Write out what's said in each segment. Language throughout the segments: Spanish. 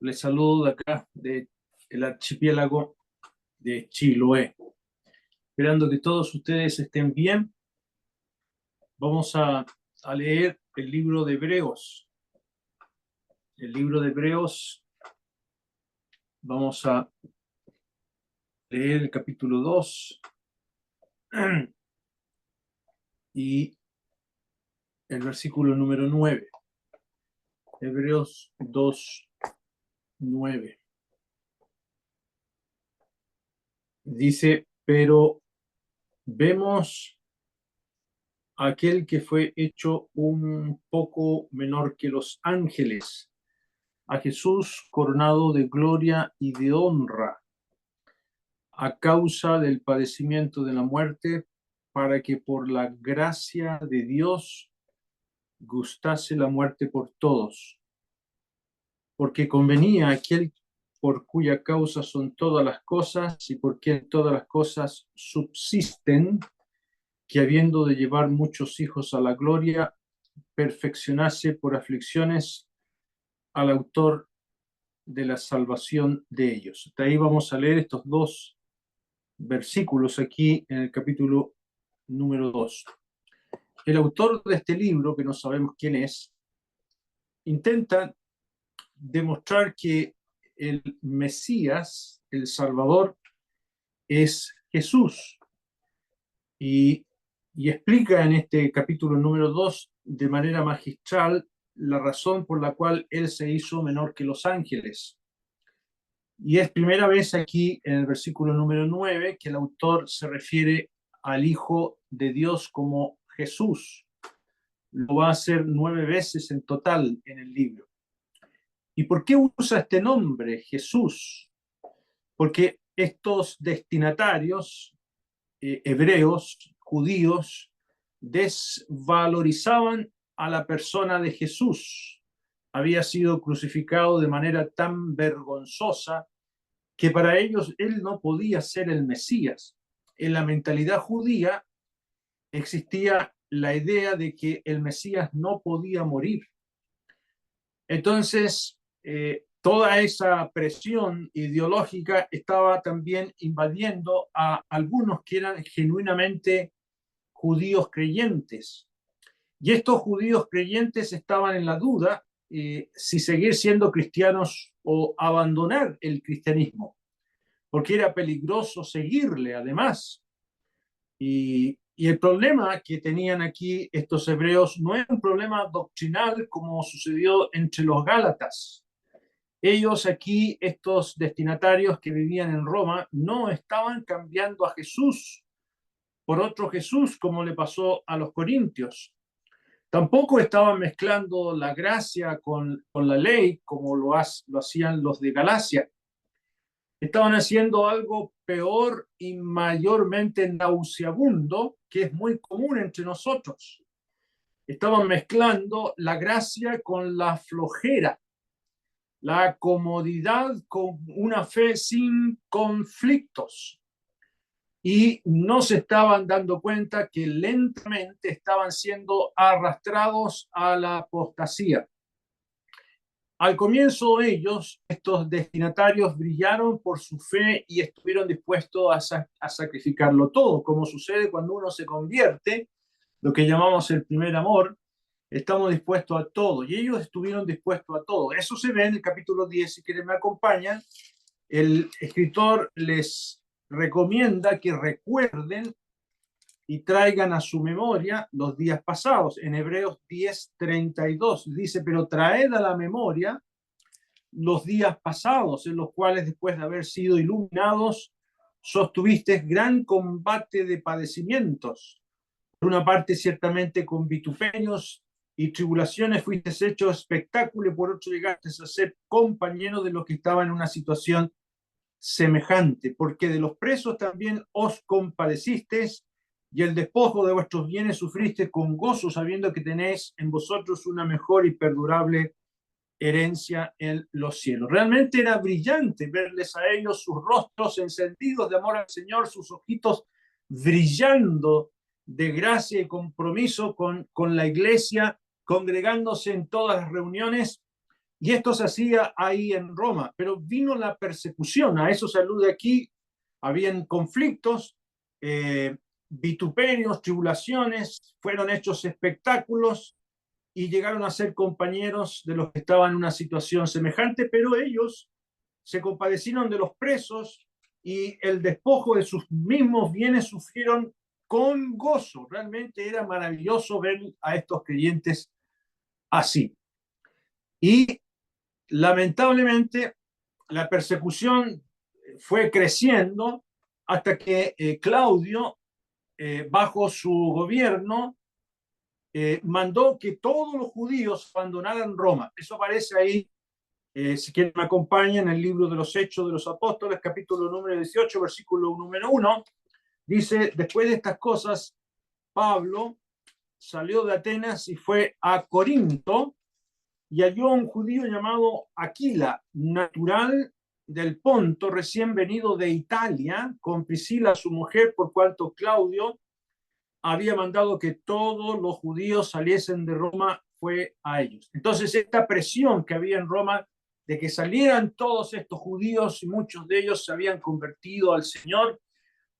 Les saludo de acá, del archipiélago de Chiloé. Esperando que todos ustedes estén bien, vamos a leer el libro de Hebreos. El libro de Hebreos, vamos a leer el capítulo 2 y el versículo número 9. Hebreos 2, 9. Dice, pero vemos a aquel que fue hecho un poco menor que los ángeles, a Jesús coronado de gloria y de honra, a causa del padecimiento de la muerte, para que por la gracia de Dios gustase la muerte por todos, porque convenía a aquel por cuya causa son todas las cosas y por quien todas las cosas subsisten, que habiendo de llevar muchos hijos a la gloria, perfeccionase por aflicciones al autor de la salvación de ellos. Hasta ahí vamos a leer estos dos versículos aquí en el capítulo número 2. El autor de este libro, que no sabemos quién es, intenta demostrar que el Mesías, el Salvador, es Jesús. Y explica en este capítulo número 2 de manera magistral la razón por la cual él se hizo menor que los ángeles. Y es primera vez aquí en el versículo número 9 que el autor se refiere al Hijo de Dios como Jesús. Lo va a hacer 9 veces en total en el libro. ¿Y por qué usa este nombre, Jesús? Porque estos destinatarios hebreos, judíos, desvalorizaban a la persona de Jesús. Había sido crucificado de manera tan vergonzosa que para ellos él no podía ser el Mesías. En la mentalidad judía existía la idea de que el Mesías no podía morir. Entonces, toda esa presión ideológica estaba también invadiendo a algunos que eran genuinamente judíos creyentes. Y estos judíos creyentes estaban en la duda si seguir siendo cristianos o abandonar el cristianismo, porque era peligroso seguirle además. Y el problema que tenían aquí estos hebreos no era un problema doctrinal como sucedió entre los gálatas. Ellos aquí, estos destinatarios que vivían en Roma, no estaban cambiando a Jesús por otro Jesús como le pasó a los corintios. Tampoco estaban mezclando la gracia con la ley como lo hacían los de Galacia. Estaban haciendo algo peor y mayormente nauseabundo, que es muy común entre nosotros. Estaban mezclando la gracia con la flojera, la comodidad con una fe sin conflictos. Y no se estaban dando cuenta que lentamente estaban siendo arrastrados a la apostasía. Al comienzo ellos, estos destinatarios, brillaron por su fe y estuvieron dispuestos a sacrificarlo todo, como sucede cuando uno se convierte, lo que llamamos el primer amor. Estamos dispuestos a todo, y ellos estuvieron dispuestos a todo. Eso se ve en el capítulo 10, si quieren me acompañan. El escritor les recomienda que recuerden y traigan a su memoria los días pasados. En Hebreos 10:32 dice, pero traed a la memoria los días pasados, en los cuales después de haber sido iluminados, sostuvisteis gran combate de padecimientos. Por una parte, ciertamente con vituperios y tribulaciones fuisteis hechos espectáculo, y por otro llegaste a ser compañeros de los que estaban en una situación semejante, porque de los presos también os compadecisteis, y el despojo de vuestros bienes sufriste con gozo, sabiendo que tenéis en vosotros una mejor y perdurable herencia en los cielos. Realmente era brillante verles a ellos, sus rostros encendidos de amor al Señor, sus ojitos brillando de gracia y compromiso con la iglesia, congregándose en todas las reuniones, Y esto se hacía ahí en Roma, pero vino la persecución, a eso se alude aquí, habían conflictos, vituperios, tribulaciones, fueron hechos espectáculos y llegaron a ser compañeros de los que estaban en una situación semejante, pero ellos se compadecieron de los presos y el despojo de sus mismos bienes sufrieron con gozo. Realmente era maravilloso ver a estos creyentes así. Y lamentablemente la persecución fue creciendo hasta que Claudio, bajo su gobierno, mandó que todos los judíos abandonaran Roma. Eso aparece ahí, si quieren me acompañan, en el libro de los Hechos de los Apóstoles, capítulo número 18, versículo número 1. Dice, después de estas cosas, Pablo salió de Atenas y fue a Corinto y halló a un judío llamado Aquila, natural del Ponto, recién venido de Italia, con Priscila, su mujer, por cuanto Claudio había mandado que todos los judíos saliesen de Roma, fue a ellos. Entonces, esta presión que había en Roma de que salieran todos estos judíos, y muchos de ellos se habían convertido al Señor,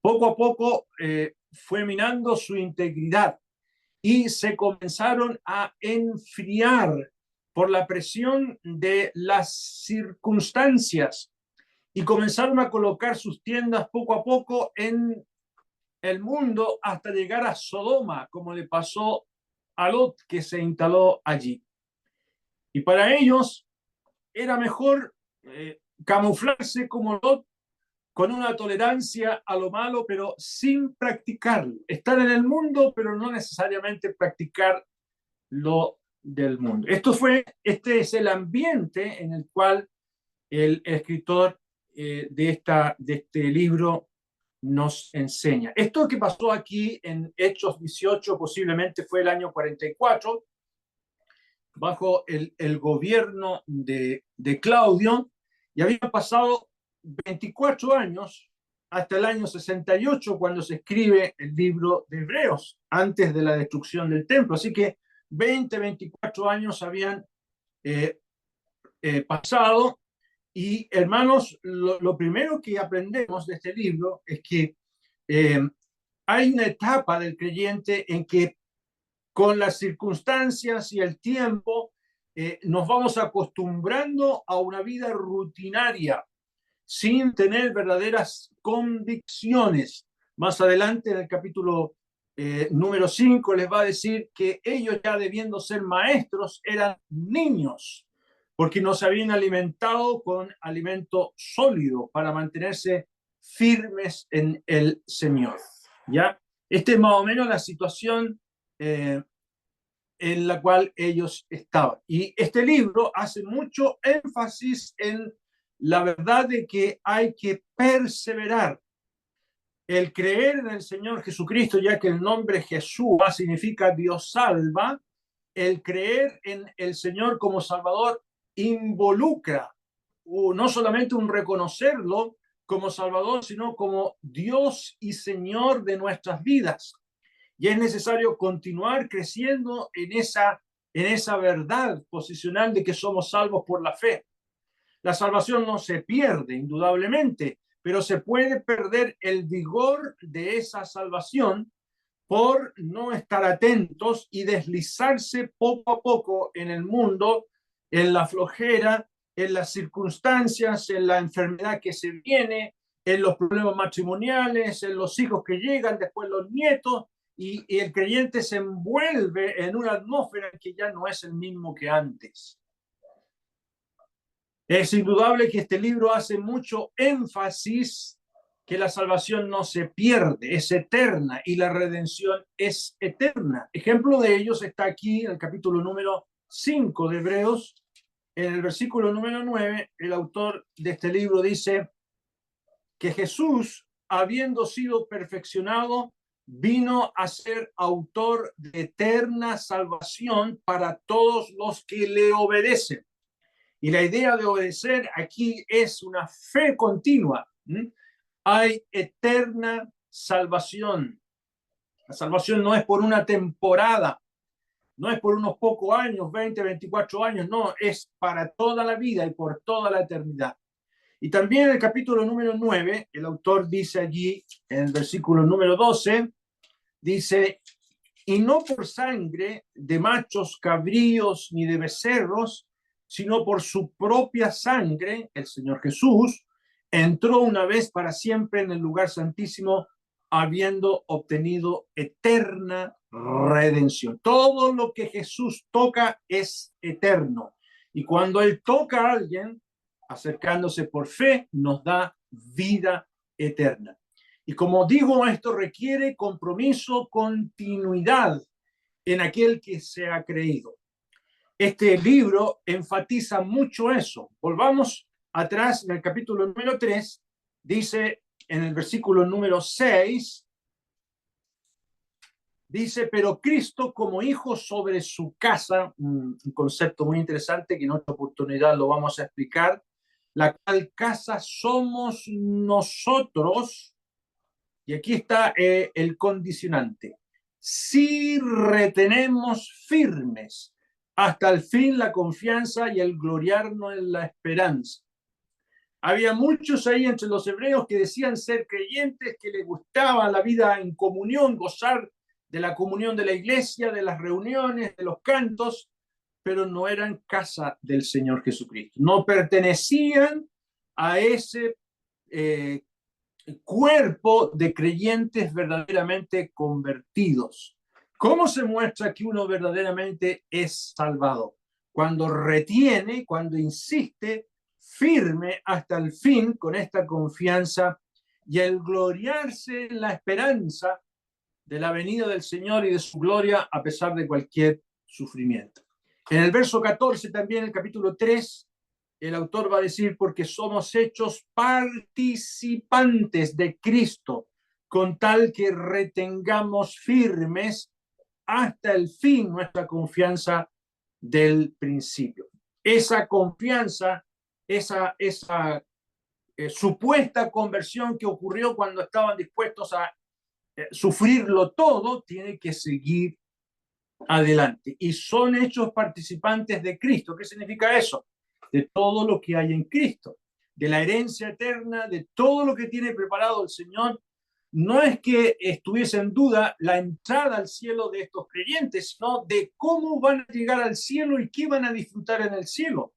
poco a poco fue minando su integridad y se comenzaron a enfriar por la presión de las circunstancias y comenzaron a colocar sus tiendas poco a poco en el mundo hasta llegar a Sodoma, como le pasó a Lot, que se instaló allí. Y para ellos era mejor camuflarse como Lot, con una tolerancia a lo malo, pero sin practicarlo. Estar en el mundo, pero no necesariamente practicar lo del mundo. Este es el ambiente en el cual el escritor de este libro nos enseña. Esto que pasó aquí en Hechos 18 posiblemente fue el año 44, bajo el gobierno de Claudio, y había pasado 24 años hasta el año 68, cuando se escribe el libro de Hebreos, antes de la destrucción del templo. Así que 24 años habían pasado. Y hermanos, lo primero que aprendemos de este libro es que hay una etapa del creyente en que con las circunstancias y el tiempo nos vamos acostumbrando a una vida rutinaria sin tener verdaderas convicciones. Más adelante en el capítulo número 5 les va a decir que ellos, ya debiendo ser maestros, eran niños porque no se habían alimentado con alimento sólido para mantenerse firmes en el Señor. ¿Ya? Esta es más o menos la situación en la cual ellos estaban. Y este libro hace mucho énfasis en la verdad de que hay que perseverar. El creer en el Señor Jesucristo, ya que el nombre Jesús significa Dios salva, el creer en el Señor como Salvador involucra no solamente un reconocerlo como Salvador, sino como Dios y Señor de nuestras vidas. Y es necesario continuar creciendo en esa verdad posicional de que somos salvos por la fe. La salvación no se pierde, indudablemente, pero se puede perder el vigor de esa salvación por no estar atentos y deslizarse poco a poco en el mundo, en la flojera, en las circunstancias, en la enfermedad que se viene, en los problemas matrimoniales, en los hijos que llegan, después los nietos, y el creyente se envuelve en una atmósfera que ya no es el mismo que antes. Es indudable que este libro hace mucho énfasis que la salvación no se pierde, es eterna y la redención es eterna. Ejemplo de ellos está aquí en el capítulo número 5 de Hebreos. En el versículo número 9, el autor de este libro dice que Jesús, habiendo sido perfeccionado, vino a ser autor de eterna salvación para todos los que le obedecen. Y la idea de obedecer aquí es una fe continua. Hay eterna salvación. La salvación no es por una temporada. No es por unos pocos años, 20, 24 años, no, es para toda la vida y por toda la eternidad. Y también en el capítulo número 9, el autor dice allí, en el versículo número 12, dice, y no por sangre de machos cabríos ni de becerros, sino por su propia sangre, el Señor Jesús entró una vez para siempre en el lugar santísimo, habiendo obtenido eterna redención. Todo lo que Jesús toca es eterno. Y cuando Él toca a alguien, acercándose por fe, nos da vida eterna. Y como digo, esto requiere compromiso, continuidad en aquel que se ha creído. Este libro enfatiza mucho eso. Volvamos atrás en el capítulo número 3, dice en el versículo número 6, dice, pero Cristo como hijo sobre su casa, un concepto muy interesante que en otra oportunidad lo vamos a explicar, la cual casa somos nosotros. Y aquí está el condicionante. Si retenemos firmes hasta el fin la confianza y el gloriarnos en la esperanza. Había muchos ahí entre los hebreos que decían ser creyentes, que les gustaba la vida en comunión, gozar de la comunión de la iglesia, de las reuniones, de los cantos, pero no eran casa del Señor Jesucristo. No pertenecían a ese cuerpo de creyentes verdaderamente convertidos. ¿Cómo se muestra que uno verdaderamente es salvado? Cuando retiene, cuando insiste firme hasta el fin con esta confianza y el gloriarse en la esperanza de la venida del Señor y de su gloria a pesar de cualquier sufrimiento. En el verso 14 también, el capítulo 3, el autor va a decir, porque somos hechos participantes de Cristo, con tal que retengamos firmes hasta el fin nuestra confianza del principio. Esa confianza, esa supuesta conversión que ocurrió cuando estaban dispuestos a sufrirlo todo, tiene que seguir adelante. Y son hechos participantes de Cristo. ¿Qué significa eso? De todo lo que hay en Cristo, de la herencia eterna, de todo lo que tiene preparado el Señor. No es que estuviese en duda la entrada al cielo de estos creyentes, sino de cómo van a llegar al cielo y qué van a disfrutar en el cielo.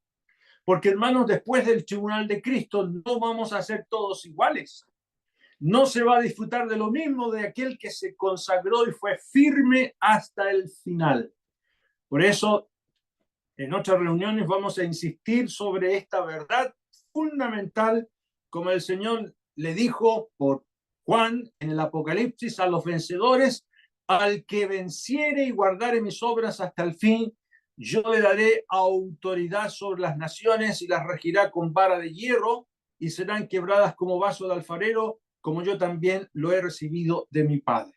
Porque, hermanos, después del tribunal de Cristo no vamos a ser todos iguales. No se va a disfrutar de lo mismo de aquel que se consagró y fue firme hasta el final. Por eso, en otras reuniones vamos a insistir sobre esta verdad fundamental, como el Señor le dijo por Juan en el Apocalipsis a los vencedores, al que venciere y guardare mis obras hasta el fin, yo le daré autoridad sobre las naciones y las regirá con vara de hierro y serán quebradas como vaso de alfarero, como yo también lo he recibido de mi Padre.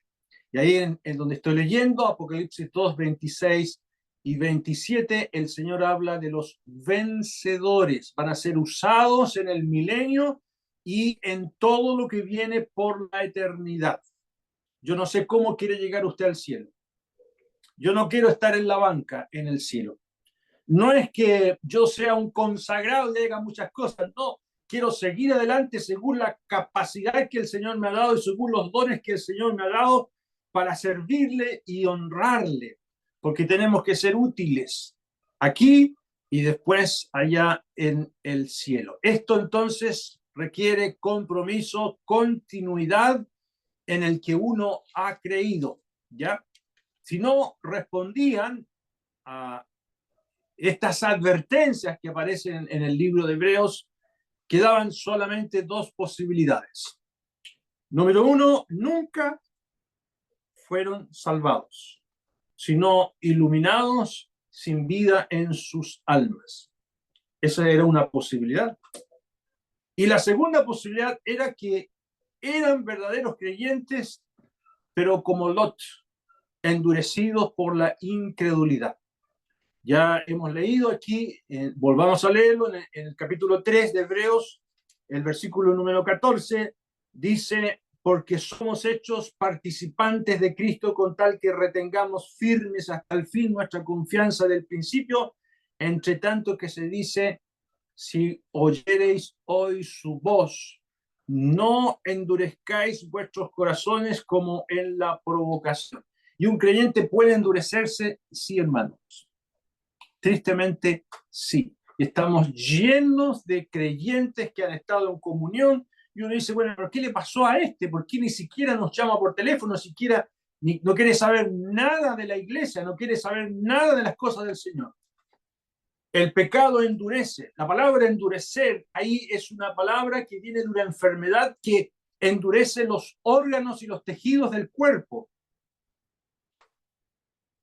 Y ahí en donde estoy leyendo, Apocalipsis 2, 26 y 27, el Señor habla de los vencedores. Van a ser usados en el milenio y en todo lo que viene por la eternidad. Yo no sé cómo quiere llegar usted al cielo. Yo no quiero estar en la banca en el cielo. No es que yo sea un consagrado y haga muchas cosas, no. Quiero seguir adelante según la capacidad que el Señor me ha dado y según los dones que el Señor me ha dado para servirle y honrarle, porque tenemos que ser útiles aquí y después allá en el cielo. Esto entonces requiere compromiso, continuidad en el que uno ha creído, ¿ya? Si no respondían a estas advertencias que aparecen en el libro de Hebreos, quedaban solamente dos posibilidades. Número uno, nunca fueron salvados, sino iluminados sin vida en sus almas. Esa era una posibilidad. Y la segunda posibilidad era que eran verdaderos creyentes, pero como Lot, endurecidos por la incredulidad. Ya hemos leído aquí, volvamos a leerlo en el capítulo 3 de Hebreos, el versículo número 14, dice, porque somos hechos participantes de Cristo con tal que retengamos firmes hasta el fin nuestra confianza del principio, entre tanto que se dice, si oyereis hoy su voz, no endurezcáis vuestros corazones como en la provocación. Y un creyente puede endurecerse, sí, hermanos. Tristemente, sí. Estamos llenos de creyentes que han estado en comunión y uno dice, bueno, ¿pero qué le pasó a este? ¿Por qué ni siquiera nos llama por teléfono? Siquiera no quiere saber nada de la iglesia, no quiere saber nada de las cosas del Señor. El pecado endurece. La palabra endurecer ahí es una palabra que viene de una enfermedad que endurece los órganos y los tejidos del cuerpo.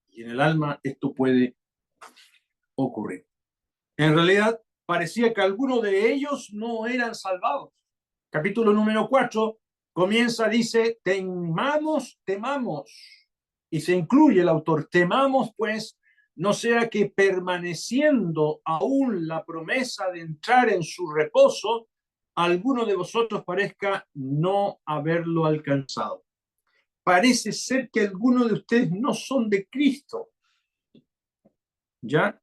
Y en el alma esto puede ocurrir. En realidad, parecía que algunos de ellos no eran salvados. Capítulo número 4 comienza, dice, temamos. Y se incluye el autor, temamos pues, no sea que permaneciendo aún la promesa de entrar en su reposo, alguno de vosotros parezca no haberlo alcanzado. Parece ser que algunos de ustedes no son de Cristo. ¿Ya?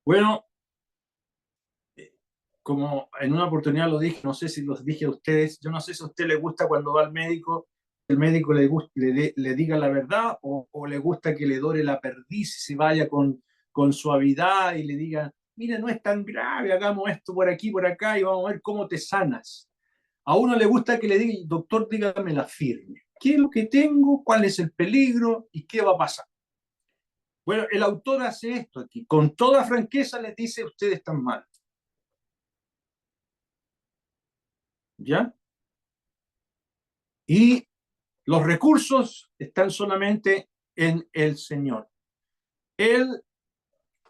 Bueno, como en una oportunidad lo dije, no sé si los dije a ustedes, yo no sé si a usted le gusta cuando va al médico, el médico le diga la verdad o le gusta que le dore la perdiz y se vaya con suavidad y le diga, mira, no es tan grave, hagamos esto por aquí, por acá y vamos a ver cómo te sanas. A uno le gusta que le diga, doctor, dígame la firme. ¿Qué es lo que tengo? ¿Cuál es el peligro? ¿Y qué va a pasar? Bueno, el autor hace esto aquí. Con toda franqueza les dice, ustedes están mal. ¿Ya? Y los recursos están solamente en el Señor. Él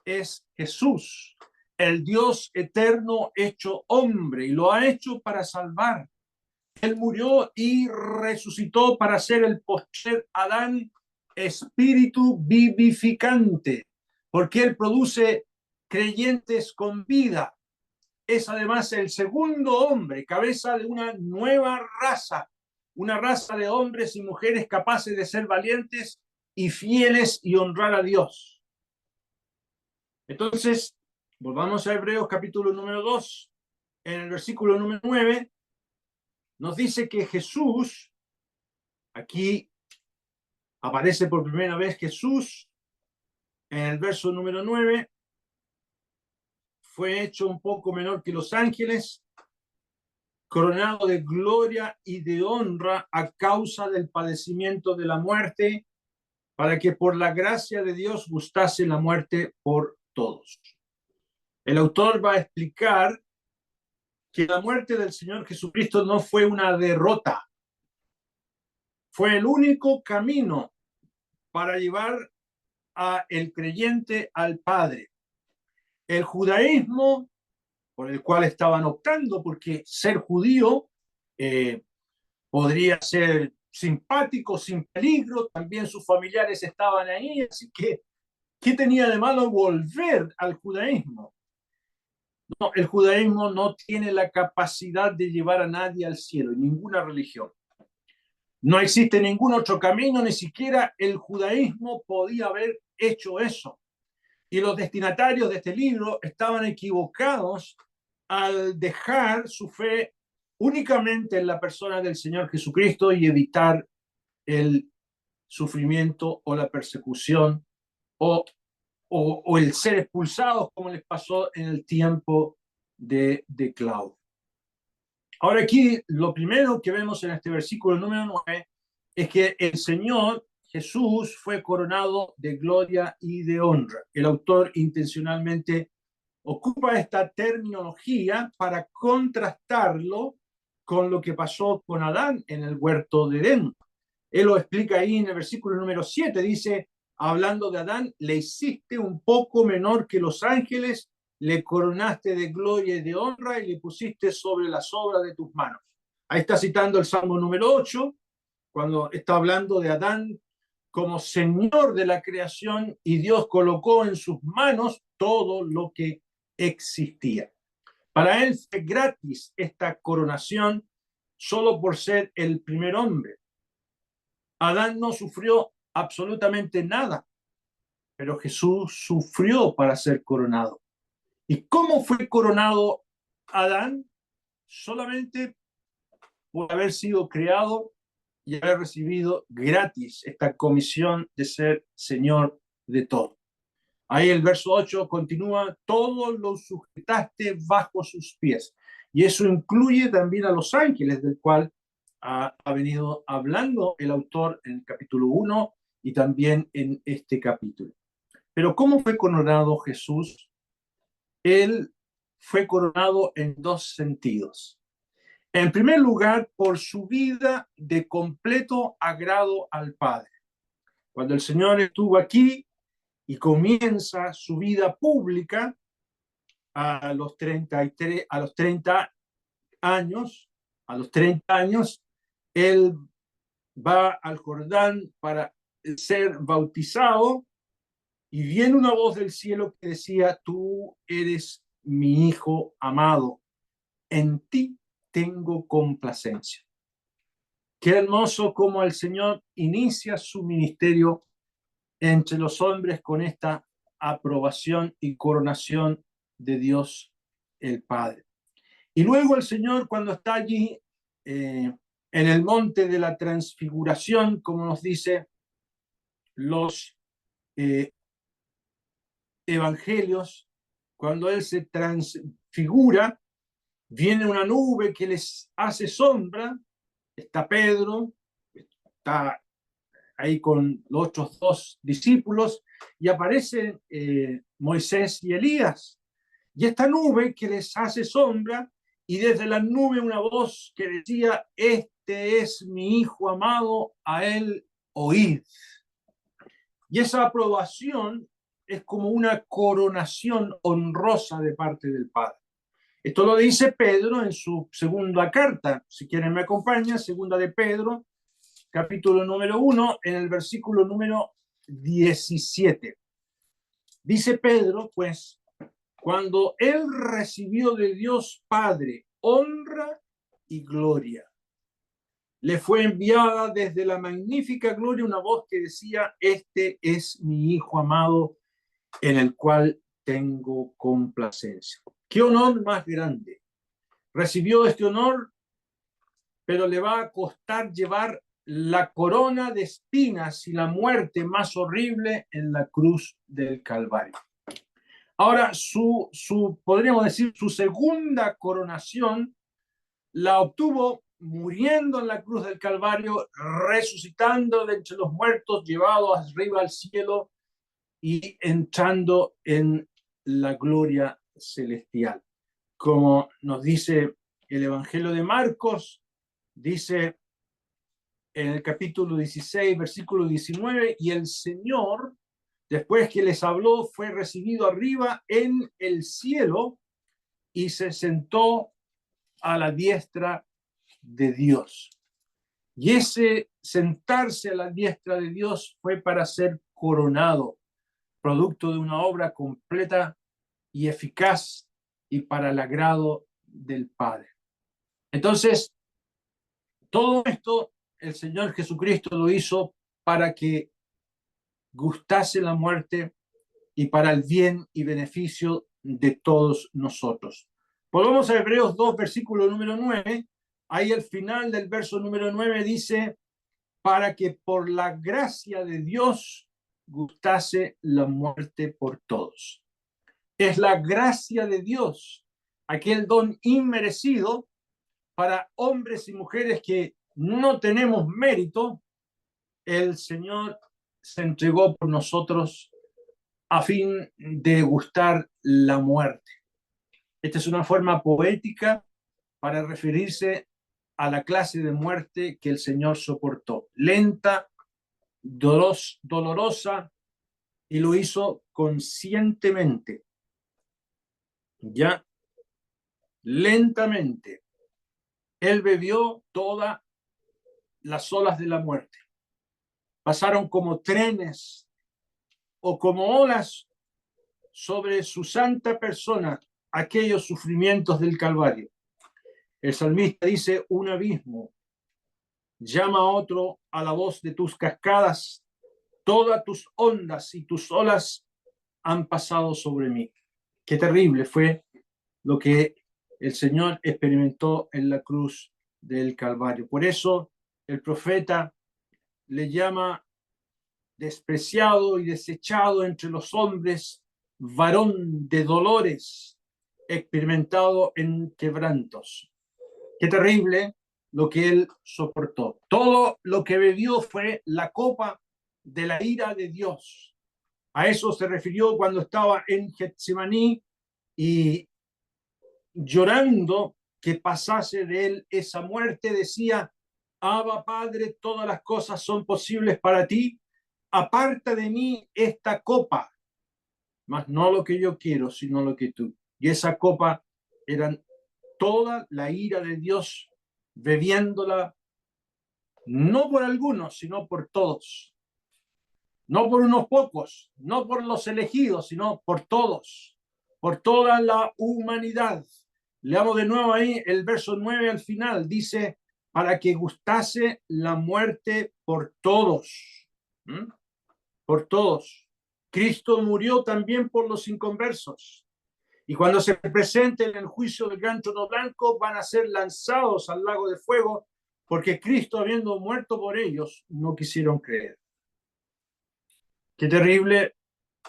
es Jesús, el Dios eterno hecho hombre, y lo ha hecho para salvar. Él murió y resucitó para ser el postrer Adán, espíritu vivificante, porque Él produce creyentes con vida. Es además el segundo hombre, cabeza de una nueva raza, una raza de hombres y mujeres capaces de ser valientes y fieles y honrar a Dios. Entonces, volvamos a Hebreos capítulo número 2, en el versículo número 9, nos dice que Jesús, aquí aparece por primera vez Jesús, en el verso número 9, fue hecho un poco menor que los ángeles, coronado de gloria y de honra a causa del padecimiento de la muerte, para que por la gracia de Dios gustase la muerte por todos. El autor va a explicar que la muerte del Señor Jesucristo no fue una derrota, fue el único camino para llevar a el creyente al Padre. El judaísmo, por el cual estaban optando, porque ser judío podría ser simpático, sin peligro, también sus familiares estaban ahí, así que, ¿qué tenía de malo volver al judaísmo? No, el judaísmo no tiene la capacidad de llevar a nadie al cielo, ninguna religión. No existe ningún otro camino, ni siquiera el judaísmo podía haber hecho eso. Y los destinatarios de este libro estaban equivocados al dejar su fe únicamente en la persona del Señor Jesucristo y evitar el sufrimiento o la persecución o el ser expulsados como les pasó en el tiempo de Claudio. Ahora aquí lo primero que vemos en este versículo número 9 es que el Señor Jesús fue coronado de gloria y de honra. El autor intencionalmente ocupa esta terminología para contrastarlo con lo que pasó con Adán en el huerto de Edén. Él lo explica ahí en el versículo número 7, dice, hablando de Adán, le hiciste un poco menor que los ángeles, le coronaste de gloria y de honra y le pusiste sobre las obras de tus manos. Ahí está citando el Salmo número 8, cuando está hablando de Adán como Señor de la creación y Dios colocó en sus manos todo lo que existía. Para él fue gratis esta coronación solo por ser el primer hombre. Adán no sufrió absolutamente nada, pero Jesús sufrió para ser coronado. ¿Y cómo fue coronado Adán? Solamente por haber sido creado y haber recibido gratis esta comisión de ser Señor de todo. Ahí el verso 8 continúa, todo lo sujetaste bajo sus pies. Y eso incluye también a los ángeles, del cual ha venido hablando el autor en el capítulo 1 y también en este capítulo. Pero ¿cómo fue coronado Jesús? Él fue coronado en dos sentidos. En primer lugar, por su vida de completo agrado al Padre. Cuando el Señor estuvo aquí y comienza su vida pública a los 33, a los 30 años, él va al Jordán para ser bautizado y viene una voz del cielo que decía, tú eres mi hijo amado, en ti tengo complacencia. Qué hermoso cómo el Señor inicia su ministerio entre los hombres con esta aprobación y coronación de Dios el Padre. Y luego el Señor, cuando está allí en el monte de la transfiguración, como nos dice los evangelios, cuando Él se transfigura, viene una nube que les hace sombra, está Pedro, está ahí con los otros dos discípulos, y aparecen Moisés y Elías. Y esta nube que les hace sombra, y desde la nube una voz que decía, este es mi hijo amado, a él oíd. Y esa aprobación es como una coronación honrosa de parte del Padre. Esto lo dice Pedro en su segunda carta. Si quieren me acompañan, segunda de Pedro, capítulo número 1, en el versículo número 17. Dice Pedro, pues, cuando él recibió de Dios Padre honra y gloria, le fue enviada desde la magnífica gloria una voz que decía, este es mi Hijo amado, en el cual tengo complacencia. ¿Qué honor más grande? Recibió este honor, pero le va a costar llevar la corona de espinas y la muerte más horrible en la cruz del Calvario. Ahora, podríamos decir, su segunda coronación la obtuvo muriendo en la cruz del Calvario, resucitando de entre los muertos, llevado arriba al cielo y entrando en la gloria celestial. Como nos dice el Evangelio de Marcos, dice en el capítulo 16, versículo 19, y el Señor, después que les habló, fue recibido arriba en el cielo y se sentó a la diestra de Dios. Y ese sentarse a la diestra de Dios fue para ser coronado, producto de una obra completa y eficaz y para el agrado del Padre. Entonces, todo esto el Señor Jesucristo lo hizo para que gustase la muerte y para el bien y beneficio de todos nosotros. Volvamos a Hebreos 2, versículo número 9. Ahí al final del verso número 9 dice, para que por la gracia de Dios gustase la muerte por todos. Es la gracia de Dios, aquel don inmerecido para hombres y mujeres que no tenemos mérito. El Señor se entregó por nosotros a fin de gustar la muerte. Esta es una forma poética para referirse a la clase de muerte que el Señor soportó. Lenta, dolorosa, y lo hizo conscientemente. Ya, lentamente. Él bebió todas las olas de la muerte. Pasaron como trenes o como olas sobre su santa persona aquellos sufrimientos del Calvario. El salmista dice, un abismo llama a otro a la voz de tus cascadas, todas tus ondas y tus olas han pasado sobre mí. Qué terrible fue lo que el Señor experimentó en la cruz del Calvario. Por eso el profeta le llama despreciado y desechado entre los hombres, varón de dolores, experimentado en quebrantos. Qué terrible lo que él soportó. Todo lo que bebió fue la copa de la ira de Dios. A eso se refirió cuando estaba en Getsemaní y llorando que pasase de él esa muerte, decía, Abba, Padre, todas las cosas son posibles para ti, aparta de mí esta copa, mas no lo que yo quiero, sino lo que tú. Y esa copa eran toda la ira de Dios, bebiéndola no por algunos, sino por todos. No por unos pocos, no por los elegidos, sino por todos, por toda la humanidad. Leamos de nuevo ahí el verso 9 al final, dice, para que gustase la muerte por todos. ¿Mm? Por todos. Cristo murió también por los inconversos. Y cuando se presenten en el juicio del gran trono blanco, van a ser lanzados al lago de fuego, porque Cristo, habiendo muerto por ellos, no quisieron creer. Qué terrible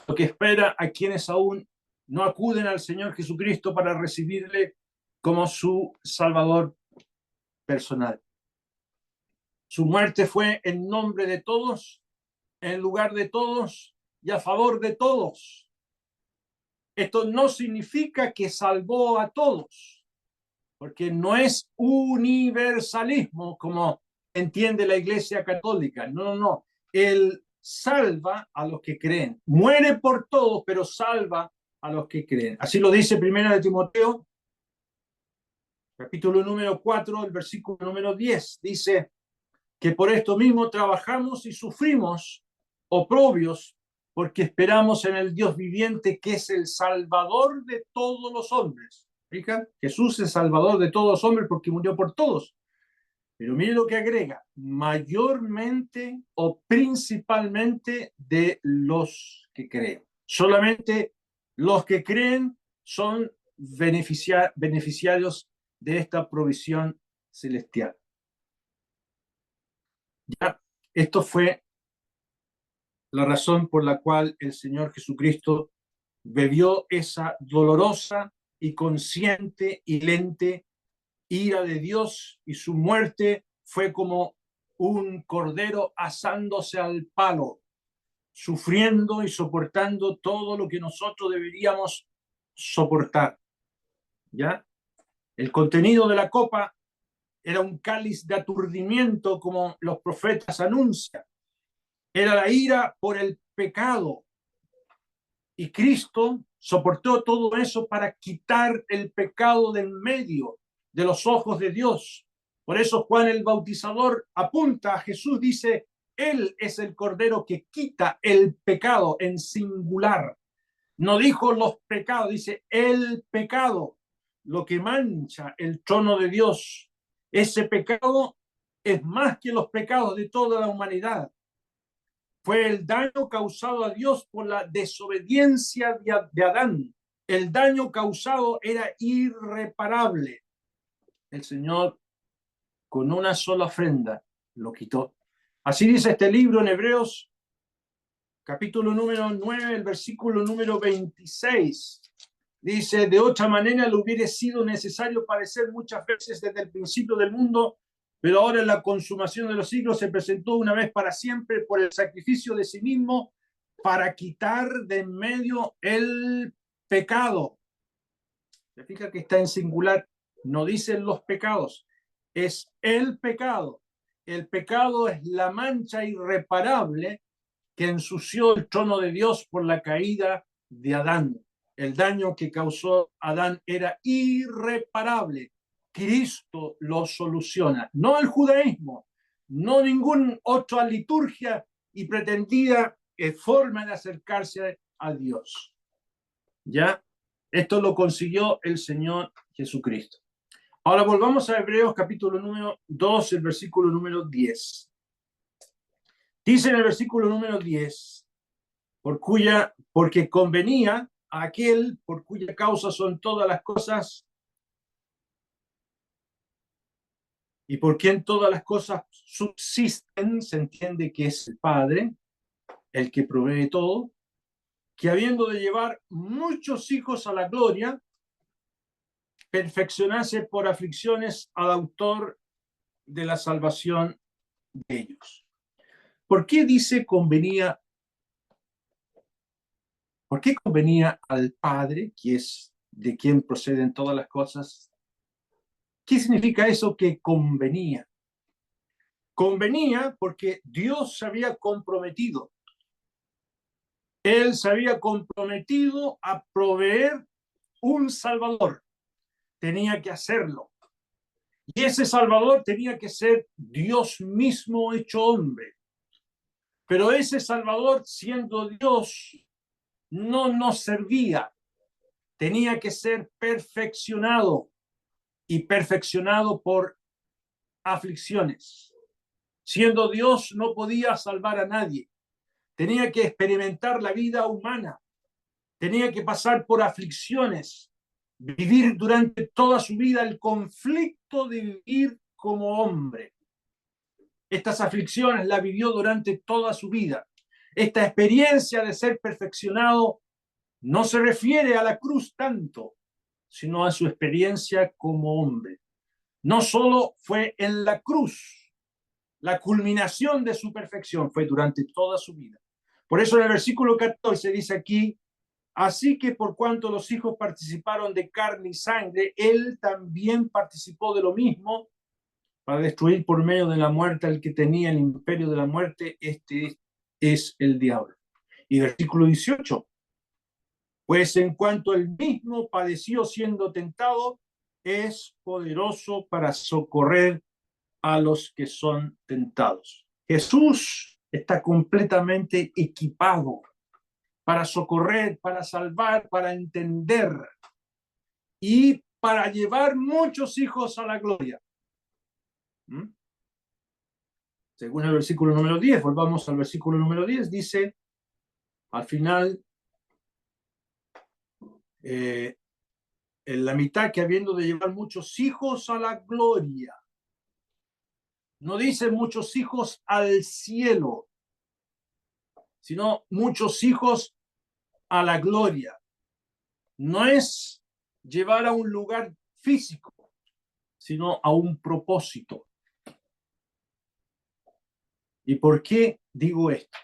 lo que espera a quienes aún no acuden al Señor Jesucristo para recibirle como su Salvador personal. Su muerte fue en nombre de todos, en lugar de todos y a favor de todos. Esto no significa que salvó a todos, porque no es universalismo como entiende la Iglesia Católica. No, no, no. Él salva a los que creen. Muere por todos, pero salva a los que creen. Así lo dice Primera de Timoteo, capítulo número 4, el versículo número 10. Dice que por esto mismo trabajamos y sufrimos oprobios, porque esperamos en el Dios viviente, que es el Salvador de todos los hombres. ¿Explica? Jesús es Salvador de todos los hombres porque murió por todos. Pero mire lo que agrega, mayormente o principalmente de los que creen. Solamente los que creen son beneficiarios de esta provisión celestial. Ya, esto fue la razón por la cual el Señor Jesucristo bebió esa dolorosa y consciente y lente ira de Dios, y su muerte fue como un cordero asándose al palo, sufriendo y soportando todo lo que nosotros deberíamos soportar. ¿Ya? El contenido de la copa era un cáliz de aturdimiento, como los profetas anuncian. Era la ira por el pecado. Y Cristo soportó todo eso para quitar el pecado de en medio de los ojos de Dios. Por eso Juan el Bautizador apunta a Jesús, dice, Él es el Cordero que quita el pecado en singular. No dijo los pecados, dice el pecado, lo que mancha el trono de Dios. Ese pecado es más que los pecados de toda la humanidad. Fue el daño causado a Dios por la desobediencia de Adán. El daño causado era irreparable. El Señor, con una sola ofrenda, lo quitó. Así dice este libro en Hebreos, capítulo número 9, el versículo número 26. Dice, de otra manera le hubiera sido necesario padecer muchas veces desde el principio del mundo, pero ahora en la consumación de los siglos se presentó una vez para siempre por el sacrificio de sí mismo para quitar de en medio el pecado. Se fija que está en singular, no dicen los pecados, es el pecado. El pecado es la mancha irreparable que ensució el trono de Dios por la caída de Adán. El daño que causó Adán era irreparable. Cristo lo soluciona, no el judaísmo, no ninguna otra liturgia y pretendida forma de acercarse a Dios. ¿Ya? Esto lo consiguió el Señor Jesucristo. Ahora volvamos a Hebreos capítulo número 2, el versículo número 10. Dice en el versículo número 10, porque convenía a aquel por cuya causa son todas las cosas y por quien todas las cosas subsisten, se entiende que es el Padre, el que provee todo, que habiendo de llevar muchos hijos a la gloria, perfeccionase por aflicciones al autor de la salvación de ellos. ¿Por qué dice convenía? ¿Por qué convenía al Padre, que es de quien proceden todas las cosas? ¿Qué significa eso que convenía? Convenía porque Dios se había comprometido. Él se había comprometido a proveer un Salvador. Tenía que hacerlo. Y ese Salvador tenía que ser Dios mismo hecho hombre. Pero ese Salvador, siendo Dios, no nos servía. Tenía que ser perfeccionado y perfeccionado por aflicciones. Siendo Dios, no podía salvar a nadie. Tenía que experimentar la vida humana. Tenía que pasar por aflicciones, vivir durante toda su vida el conflicto de vivir como hombre. Estas aflicciones la vivió durante toda su vida. Esta experiencia de ser perfeccionado no se refiere a la cruz tanto, sino a su experiencia como hombre. No solo fue en la cruz, la culminación de su perfección fue durante toda su vida. Por eso en el versículo 14 dice aquí, así que por cuanto los hijos participaron de carne y sangre, él también participó de lo mismo para destruir por medio de la muerte al que tenía el imperio de la muerte, este es el diablo. Y versículo 18, pues en cuanto él mismo padeció siendo tentado, es poderoso para socorrer a los que son tentados. Jesús está completamente equipado para socorrer, para salvar, para entender y para llevar muchos hijos a la gloria. Según el versículo número 10, volvamos al versículo número 10, dice, al final, en la mitad, que habiendo de llevar muchos hijos a la gloria, no dice muchos hijos al cielo, sino muchos hijos a la gloria. No es llevar a un lugar físico, sino a un propósito. ¿Y por qué digo esto?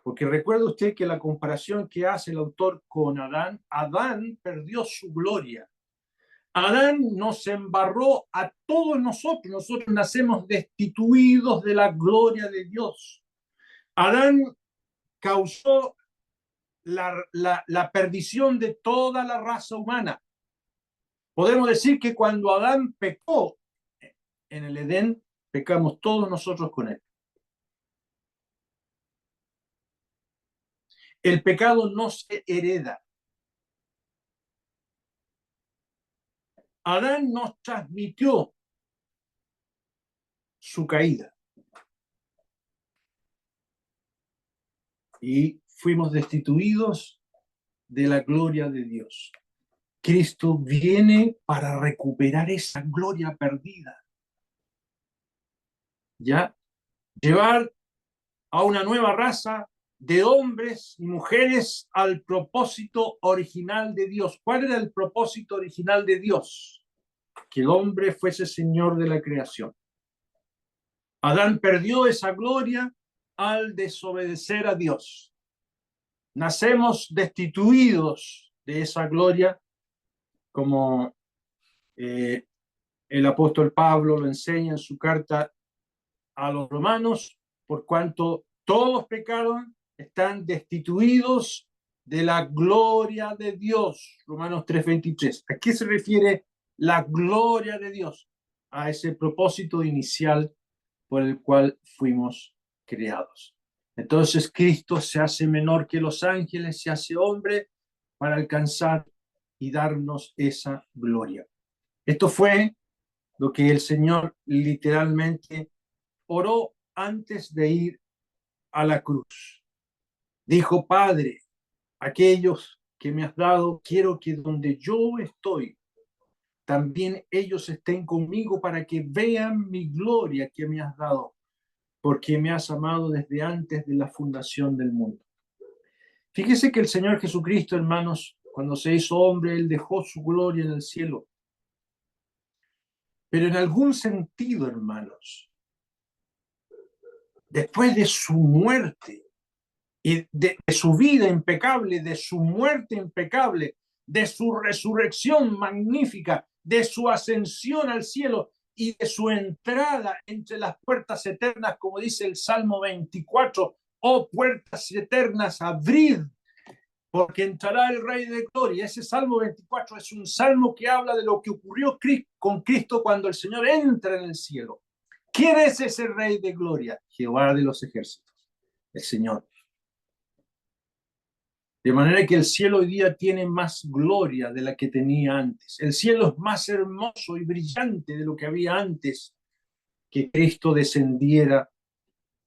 Porque recuerda usted que la comparación que hace el autor con Adán, Adán perdió su gloria. Adán nos embarró a todos nosotros. Nosotros nacemos destituidos de la gloria de Dios. Adán causó la perdición de toda la raza humana. Podemos decir que cuando Adán pecó en el Edén, pecamos todos nosotros con él. El pecado no se hereda. Adán nos transmitió su caída y fuimos destituidos de la gloria de Dios. Cristo viene para recuperar esa gloria perdida. ¿Ya? Llevar a una nueva raza de hombres y mujeres al propósito original de Dios. ¿Cuál era el propósito original de Dios? Que el hombre fuese señor de la creación. Adán perdió esa gloria al desobedecer a Dios. Nacemos destituidos de esa gloria, como el apóstol Pablo lo enseña en su carta a los romanos, por cuanto todos pecaron, están destituidos de la gloria de Dios. Romanos 3:23. ¿A qué se refiere la gloria de Dios? A ese propósito inicial por el cual fuimos creados. Entonces Cristo se hace menor que los ángeles, se hace hombre para alcanzar y darnos esa gloria. Esto fue lo que el Señor literalmente oró antes de ir a la cruz. Dijo: Padre, aquellos que me has dado, quiero que donde yo estoy, también ellos estén conmigo para que vean mi gloria que me has dado, porque me has amado desde antes de la fundación del mundo. Fíjese que el Señor Jesucristo, hermanos, cuando se hizo hombre, Él dejó su gloria en el cielo. Pero en algún sentido, hermanos, después de su muerte y de su vida impecable, de su muerte impecable, de su resurrección magnífica, de su ascensión al cielo y de su entrada entre las puertas eternas, como dice el Salmo 24, oh puertas eternas, abrid, porque entrará el Rey de Gloria. Ese Salmo 24 es un salmo que habla de lo que ocurrió con Cristo cuando el Señor entra en el cielo. ¿Quién es ese Rey de Gloria? Jehová de los ejércitos, el Señor. De manera que el cielo hoy día tiene más gloria de la que tenía antes. El cielo es más hermoso y brillante de lo que había antes que Cristo descendiera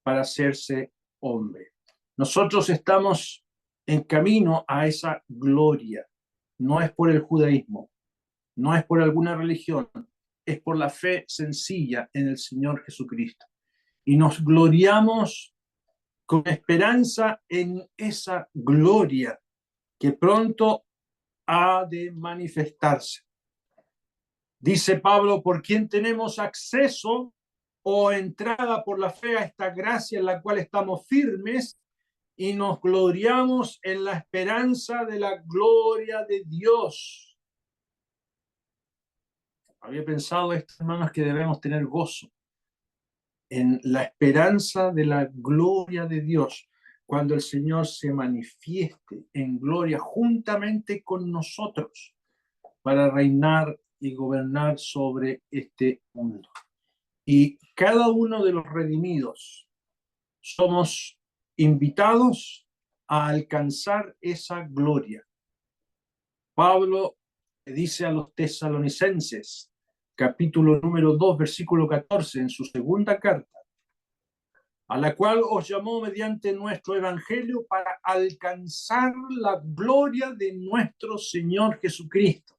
para hacerse hombre. Nosotros estamos en camino a esa gloria. No es por el judaísmo, no es por alguna religión, es por la fe sencilla en el Señor Jesucristo. Y nos gloriamos con esperanza en esa gloria que pronto ha de manifestarse. Dice Pablo: por quien tenemos acceso o entrada por la fe a esta gracia en la cual estamos firmes y nos gloriamos en la esperanza de la gloria de Dios. Había pensado esto, hermanos, que debemos tener gozo en la esperanza de la gloria de Dios, cuando el Señor se manifieste en gloria juntamente con nosotros para reinar y gobernar sobre este mundo. Y cada uno de los redimidos somos invitados a alcanzar esa gloria. Pablo dice a los tesalonicenses, capítulo número 2, versículo 14, en su segunda carta, a la cual os llamó mediante nuestro evangelio para alcanzar la gloria de nuestro Señor Jesucristo.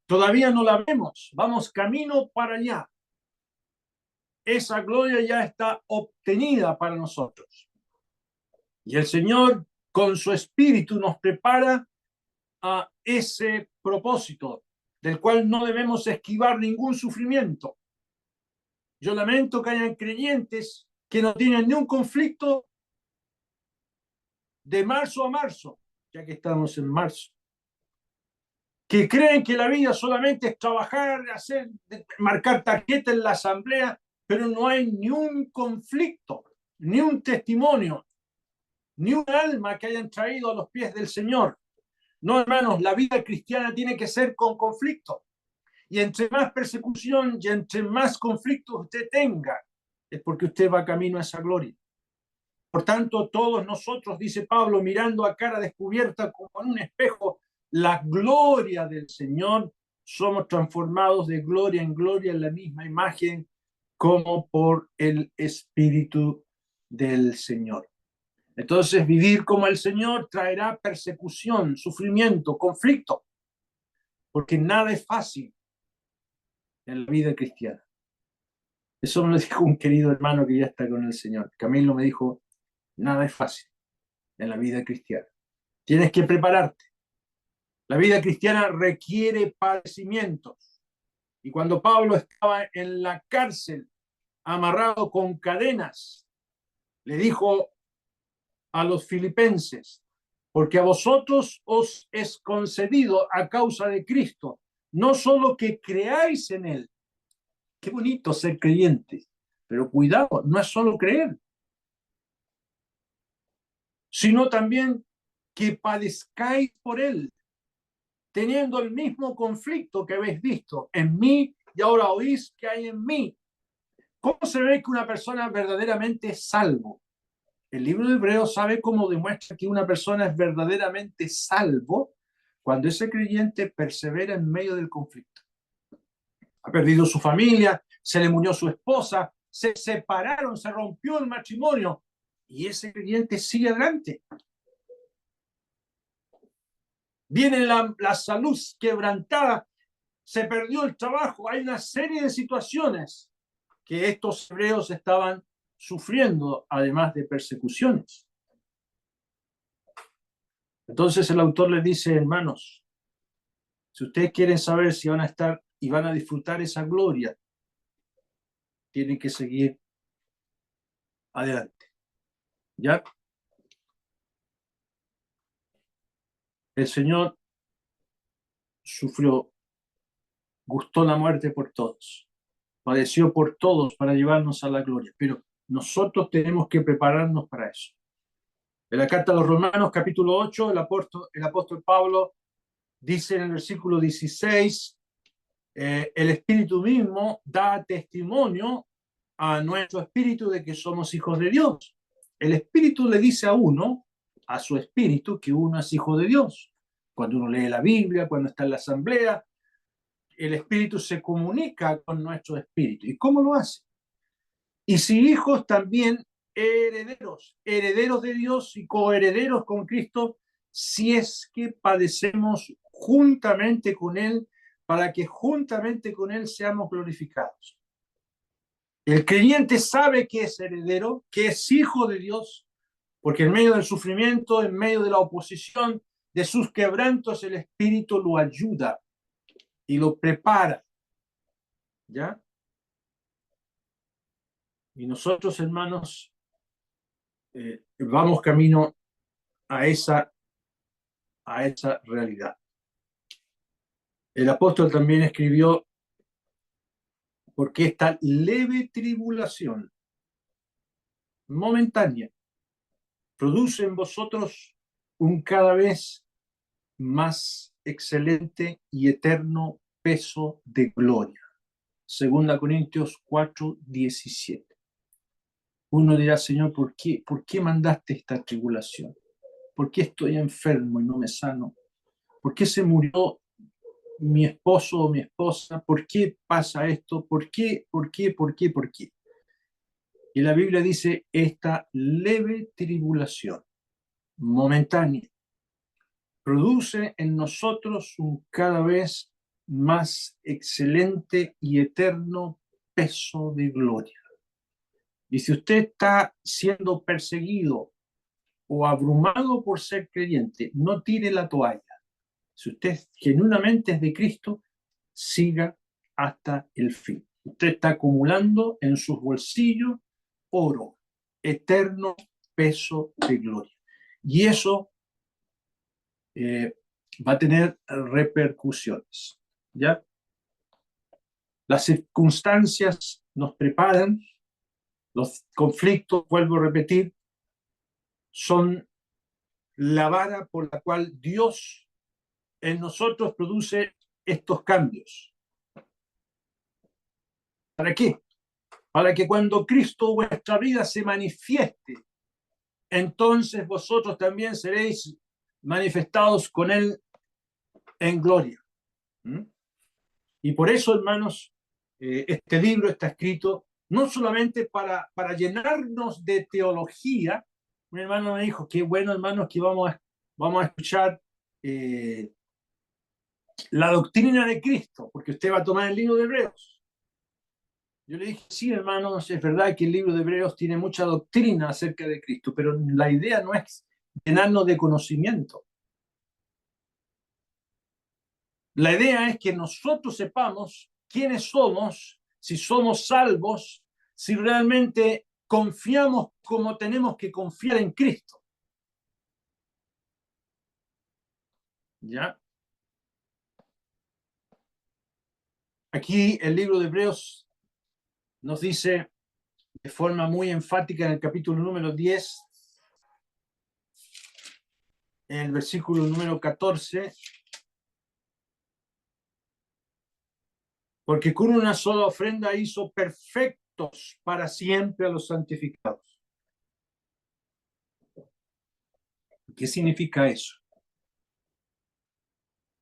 Todavía no la vemos, vamos camino para allá. Esa gloria ya está obtenida para nosotros. Y el Señor, con su Espíritu, nos prepara a ese propósito, del cual no debemos esquivar ningún sufrimiento. Yo lamento que hayan creyentes que no tienen ni un conflicto de marzo a marzo, ya que estamos en marzo, que creen que la vida solamente es trabajar, hacer, marcar tarjeta en la asamblea, pero no hay ni un conflicto, ni un testimonio, ni un alma que hayan traído a los pies del Señor. No, hermanos, la vida cristiana tiene que ser con conflicto. Y entre más persecución y entre más conflictos usted tenga, es porque usted va camino a esa gloria. Por tanto, todos nosotros, dice Pablo, mirando a cara descubierta como en un espejo la gloria del Señor, somos transformados de gloria en gloria en la misma imagen como por el Espíritu del Señor. Entonces, vivir como el Señor traerá persecución, sufrimiento, conflicto, porque nada es fácil en la vida cristiana. Eso me lo dijo un querido hermano que ya está con el Señor. Camilo me dijo: nada es fácil en la vida cristiana. Tienes que prepararte. La vida cristiana requiere padecimientos. Y cuando Pablo estaba en la cárcel, amarrado con cadenas, le dijo a los filipenses: porque a vosotros os es concedido a causa de Cristo, no solo que creáis en Él. Qué bonito ser creyente, pero cuidado, no es solo creer, sino también que padezcáis por Él, teniendo el mismo conflicto que habéis visto en mí y ahora oís que hay en mí. ¿Cómo se ve que una persona verdaderamente es salvo? El libro de Hebreos sabe cómo demuestra que una persona es verdaderamente salvo cuando ese creyente persevera en medio del conflicto. ha perdido su familia, se le murió su esposa, se separaron, se rompió el matrimonio, y ese creyente sigue adelante. Viene la salud quebrantada, se perdió el trabajo, hay una serie de situaciones que estos hebreos estaban sufriendo, además de persecuciones. Entonces el autor les dice, hermanos, si ustedes quieren saber si van a estar y van a disfrutar esa gloria, tienen que seguir adelante. ¿Ya? El Señor sufrió, gustó la muerte por todos, padeció por todos para llevarnos a la gloria, pero nosotros tenemos que prepararnos para eso. En la carta a los Romanos, capítulo 8, el apóstol Pablo dice en el versículo 16, el Espíritu mismo da testimonio a nuestro espíritu de que somos hijos de Dios. El Espíritu le dice a uno, a su espíritu, que uno es hijo de Dios. Cuando uno lee la Biblia, cuando está en la asamblea, el Espíritu se comunica con nuestro espíritu. ¿Y cómo lo hace? Y si hijos, también herederos, herederos de Dios y coherederos con Cristo, si es que padecemos juntamente con Él, para que juntamente con Él seamos glorificados. El creyente sabe que es heredero, que es hijo de Dios, porque en medio del sufrimiento, en medio de la oposición, de sus quebrantos, el Espíritu lo ayuda y lo prepara. ¿Ya? Y nosotros, hermanos, vamos camino a esa realidad. El apóstol también escribió, porque esta leve tribulación momentánea produce en vosotros un cada vez más excelente y eterno peso de gloria. 2 Corintios 4:17. Uno dirá, Señor, ¿por qué mandaste esta tribulación? ¿Por qué estoy enfermo y no me sano? ¿Por qué se murió mi esposo o mi esposa? ¿Por qué pasa esto? ¿Por qué? ¿Por qué? ¿Por qué? ¿Por qué? Y la Biblia dice, esta leve tribulación momentánea produce en nosotros un cada vez más excelente y eterno peso de gloria. Y si usted está siendo perseguido o abrumado por ser creyente, no tire la toalla. Si usted genuinamente es de Cristo, siga hasta el fin. Usted está acumulando en sus bolsillos oro, eterno peso de gloria. Y eso va a tener repercusiones. ¿Ya? Las circunstancias nos preparan, los conflictos, vuelvo a repetir, son la vara por la cual Dios en nosotros produce estos cambios. ¿Para qué? Para que cuando Cristo vuestra vida se manifieste, entonces vosotros también seréis manifestados con Él en gloria. ¿Mm? Y por eso, hermanos, este libro está escrito no solamente para llenarnos de teología. Un hermano me dijo, qué bueno, hermanos, que vamos a escuchar la doctrina de Cristo, porque usted va a tomar el libro de Hebreos. Yo le dije, sí, hermanos, es verdad que el libro de Hebreos tiene mucha doctrina acerca de Cristo, pero la idea no es llenarnos de conocimiento. La idea es que nosotros sepamos quiénes somos, si somos salvos, si realmente confiamos como tenemos que confiar en Cristo. ¿Ya? Aquí el libro de Hebreos nos dice de forma muy enfática en el capítulo número 10, en el versículo número 14, porque con una sola ofrenda hizo perfectos para siempre a los santificados. ¿Qué significa eso?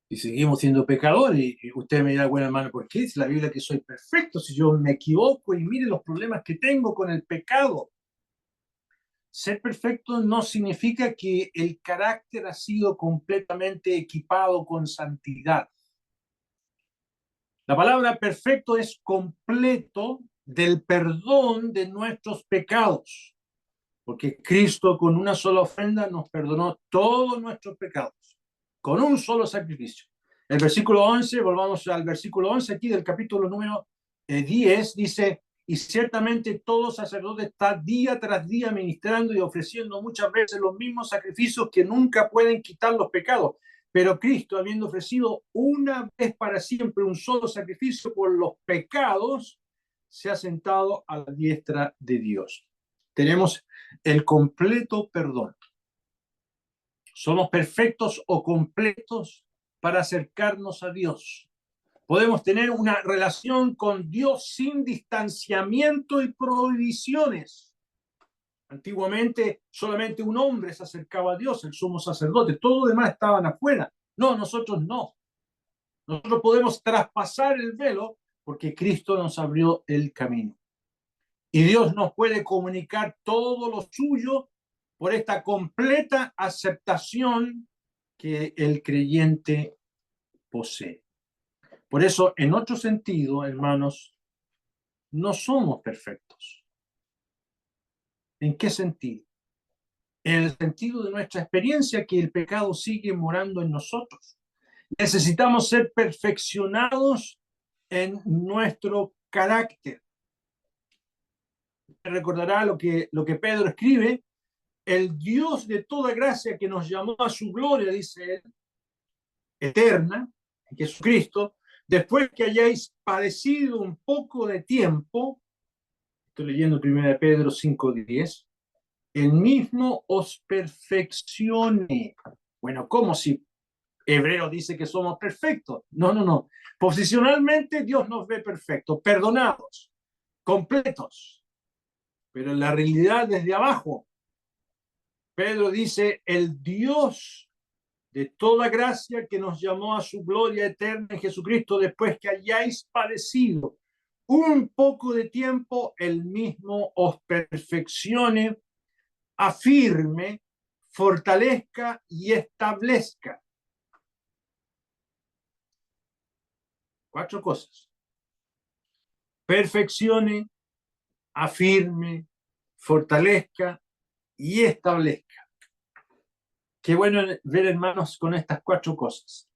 Y seguimos siendo pecadores. Y usted me dirá, bueno, hermano, ¿por qué dice la Biblia que soy perfecto si yo me equivoco y mire los problemas que tengo con el pecado? Ser perfecto no significa que el carácter ha sido completamente equipado con santidad. La palabra perfecto es completo del perdón de nuestros pecados, porque Cristo con una sola ofrenda nos perdonó todos nuestros pecados, con un solo sacrificio. El versículo 11, volvamos al versículo 11 aquí del capítulo número 10, dice, y ciertamente todo sacerdote está día tras día ministrando y ofreciendo muchas veces los mismos sacrificios que nunca pueden quitar los pecados. Pero Cristo, habiendo ofrecido una vez para siempre un solo sacrificio por los pecados, se ha sentado a la diestra de Dios. Tenemos el completo perdón. Somos perfectos o completos para acercarnos a Dios. Podemos tener una relación con Dios sin distanciamiento y prohibiciones. Antiguamente solamente un hombre se acercaba a Dios, el sumo sacerdote. Todos los demás estaban afuera. No, nosotros no. Nosotros podemos traspasar el velo porque Cristo nos abrió el camino. Y Dios nos puede comunicar todo lo suyo por esta completa aceptación que el creyente posee. Por eso, en otro sentido, hermanos, no somos perfectos. ¿En qué sentido? En el sentido de nuestra experiencia que el pecado sigue morando en nosotros. Necesitamos ser perfeccionados en nuestro carácter. Recordará lo que Pedro escribe: el Dios de toda gracia que nos llamó a su gloria, dice él, eterna, en Jesucristo, después que hayáis padecido un poco de tiempo, estoy leyendo 1 Pedro 5:10, el mismo os perfeccione. Bueno, ¿cómo si Hebreo dice que somos perfectos? No, no, no. Posicionalmente Dios nos ve perfectos, perdonados, completos, pero en la realidad desde abajo, Pedro dice, el Dios de toda gracia que nos llamó a su gloria eterna en Jesucristo, después que hayáis padecido un poco de tiempo, el mismo os perfeccione, afirme, fortalezca y establezca. 4 cosas: perfeccione, afirme, fortalezca y establezca. Qué bueno ver, hermanos, con estas 4 cosas: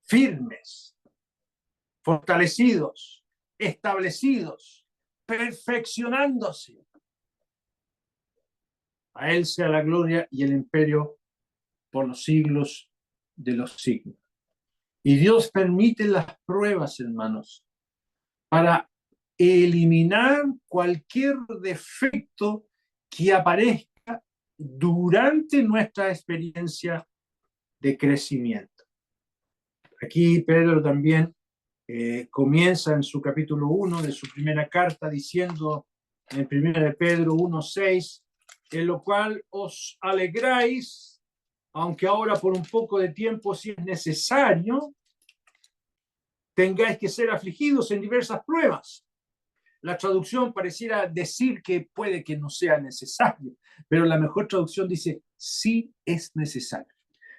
firmes, fortalecidos, establecidos, perfeccionándose. A Él sea la gloria y el imperio por los siglos de los siglos. Y Dios permite las pruebas, hermanos, para eliminar cualquier defecto que aparezca durante nuestra experiencia de crecimiento. Aquí Pedro también comienza en su capítulo 1 de su primera carta diciendo en 1 Pedro 1:6, en lo cual os alegráis, aunque ahora por un poco de tiempo, si es necesario, tengáis que ser afligidos en diversas pruebas. La traducción pareciera decir que puede que no sea necesario, pero la mejor traducción dice, sí es necesario.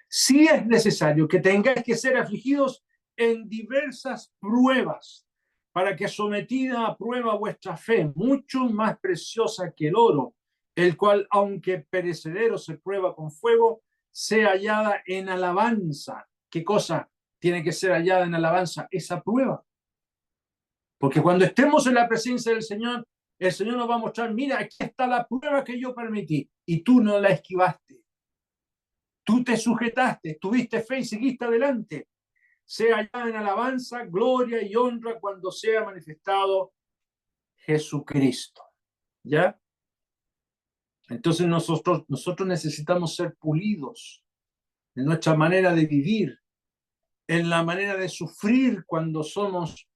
Sí es necesario que tengáis que ser afligidos en diversas pruebas, para que sometida a prueba vuestra fe, mucho más preciosa que el oro, el cual, aunque perecedero se prueba con fuego, sea hallada en alabanza. ¿Qué cosa tiene que ser hallada en alabanza? Esa prueba. Porque cuando estemos en la presencia del Señor, el Señor nos va a mostrar, mira, aquí está la prueba que yo permití, y tú no la esquivaste. Tú te sujetaste, tuviste fe y seguiste adelante. Sea allá en alabanza, gloria y honra cuando sea manifestado Jesucristo. ¿Ya? Entonces nosotros necesitamos ser pulidos en nuestra manera de vivir, en la manera de sufrir cuando somos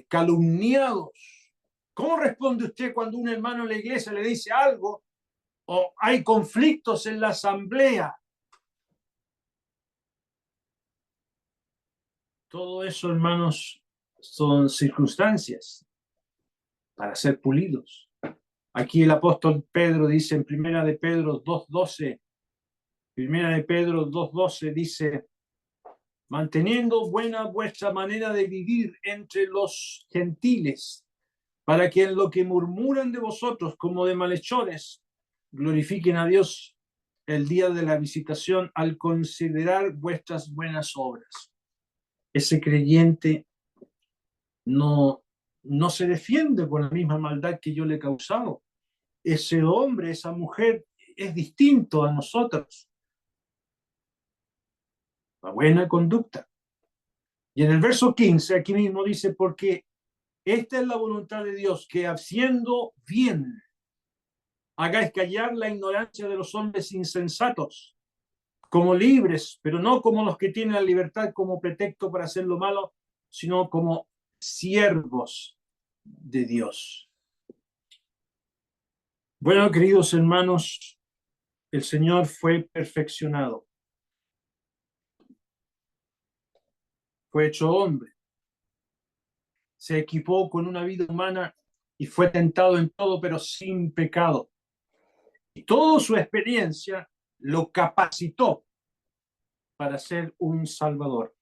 calumniados. ¿Cómo responde usted cuando un hermano en la iglesia le dice algo o hay conflictos en la asamblea? Todo eso, hermanos, son circunstancias para ser pulidos. Aquí el apóstol Pedro dice en Primera de Pedro 2:12, Primera de Pedro 2:12 dice: manteniendo buena vuestra manera de vivir entre los gentiles, para que en lo que murmuran de vosotros como de malhechores, glorifiquen a Dios el día de la visitación al considerar vuestras buenas obras. Ese creyente no se defiende por la misma maldad que yo le he causado. Ese hombre, esa mujer es distinto a nosotros. La buena conducta. Y en el verso 15, aquí mismo dice: porque esta es la voluntad de Dios, que haciendo bien hagáis callar la ignorancia de los hombres insensatos, como libres, pero no como los que tienen la libertad como pretexto para hacer lo malo, sino como siervos de Dios. Bueno, queridos hermanos, el Señor fue perfeccionado, fue hecho hombre, se equipó con una vida humana y fue tentado en todo, pero sin pecado. Y toda su experiencia lo capacitó para ser un salvador.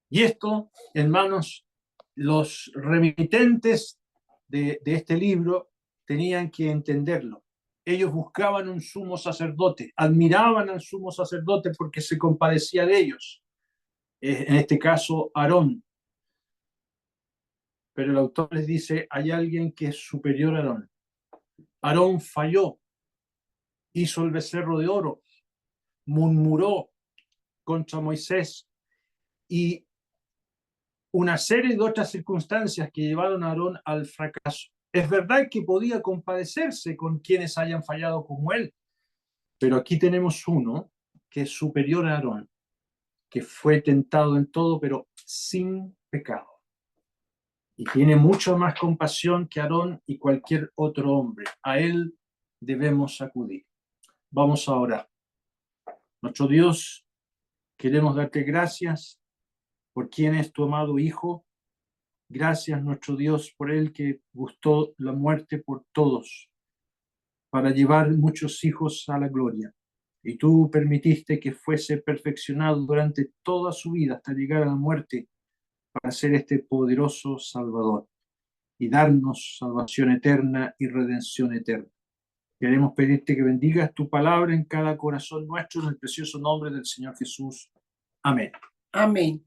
Y esto, hermanos, los remitentes de este libro tenían que entenderlo. Ellos buscaban un sumo sacerdote, admiraban al sumo sacerdote porque se compadecía de ellos. En este caso, Aarón. Pero el autor les dice: hay alguien que es superior a Aarón. Aarón falló, hizo el becerro de oro, murmuró contra Moisés y una serie de otras circunstancias que llevaron a Aarón al fracaso. Es verdad que podía compadecerse con quienes hayan fallado como él, pero aquí tenemos uno que es superior a Aarón, que fue tentado en todo, pero sin pecado. Y tiene mucha más compasión que Aarón y cualquier otro hombre. A él debemos acudir. Vamos a orar. Nuestro Dios, queremos darte gracias por quien es tu amado Hijo. Gracias, nuestro Dios, por él que gustó la muerte por todos, para llevar muchos hijos a la gloria. Y tú permitiste que fuese perfeccionado durante toda su vida hasta llegar a la muerte para ser este poderoso Salvador y darnos salvación eterna y redención eterna. Queremos pedirte que bendigas tu palabra en cada corazón nuestro, en el precioso nombre del Señor Jesús. Amén. Amén.